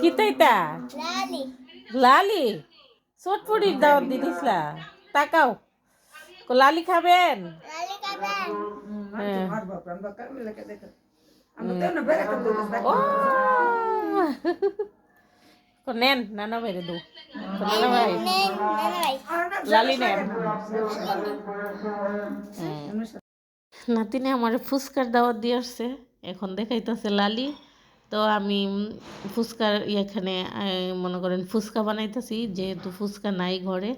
কি তাইতা লালি চটপটির দাওয়াত দিদিসলা তাকাও লালি খাবেন নেন নানা ভাইরে দু নানা ভাই লালি নেন নাতিনে আমার ফুচকার দাওয়াত দিয়ে আসছে এখন দেখাইতেছে লালি তো আমি ফুচকার এখানে মনে করেন ফুচকা বানাইতেছি যেহেতু ফুচকা নাই ঘরে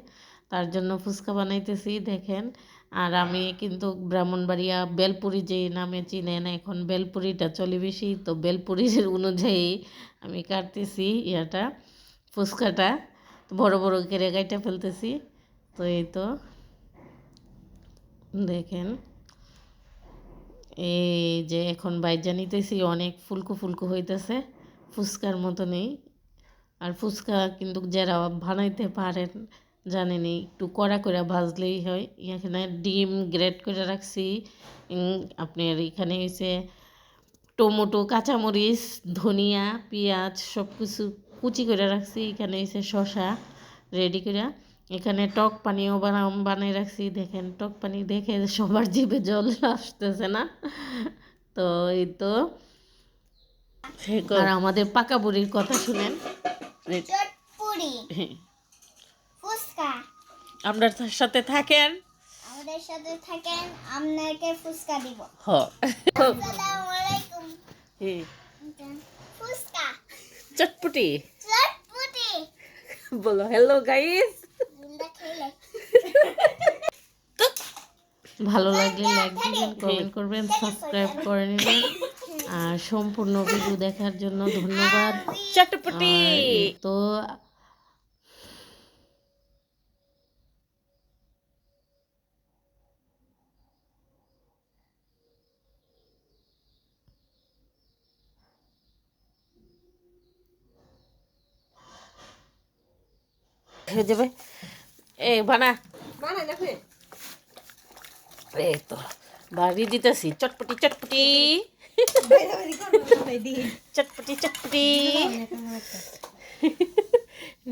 তার জন্য ফুচকা বানাইতেছি দেখেন আর আমি কিন্তু ব্রাহ্মণবাড়িয়া বেলপুরি যে নামে চিনেন এখন বেলপুরিটা চলে বেশি তো বেলপুরির অনুযায়ী আমি কাটতেছি ফুচকাটা বড় বড় কেড়ে গাইটা ফেলতেছি তো এই তো দেখেন এই যে এখন বাইজা নিতেছি অনেক ফুলকো ফুলকো হইতেছে ফুচকার মতো নেই আর ফুচকা কিন্তু যারা বানাইতে পারেন জানেনি একটু কড়া করে ভাজলেই হয় এখানে ডিম গ্রেট করে রাখছি আপনার এখানে হয়েছে টমেটো কাঁচামরিচ ধনিয়া পেঁয়াজ সব কিছু কুচি করে রাখছি এখানে হয়েছে শসা রেডি করে এখানে টক পানিও বানিয়ে রাখছি দেখেন টক পানি দেখে সবার জিভে জল আসতেছে না তো এই তো আর আমাদের পাকা বুড়ির কথা শুনেন আপনার সাথে থাকেন আমাদের সাথে থাকেন আপনাকে ফুচকা দিব আসসালামু আলাইকুম ফুচকা চটপটি চটপটি বলো হ্যালো গাইস ভালো লাগলে লাইক দিবেন কমেন্ট করবেন সাবস্ক্রাইব করে নেবেন আর সম্পূর্ণ ভিডিও দেখার জন্য ধন্যবাদ চটপটি তো হয়ে যাবে এ বানা এই তো বাড়ি দিতেছি চটপটি চটপটি চটপটি চটপটি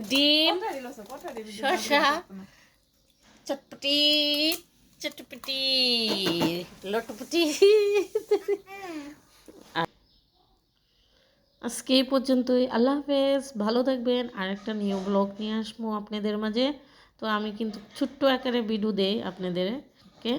ডিম শসা চটপটি চটপটি লটপটি আজকে এই পর্যন্তই আল্লাহ হাফেজ ভালো থাকবেন আর একটা নিউ ব্লগ নিয়ে আসবো আপনাদের মাঝে তো আমি কিন্তু ছোট্ট আকারে ভিডিও দেই আপনাদেরকে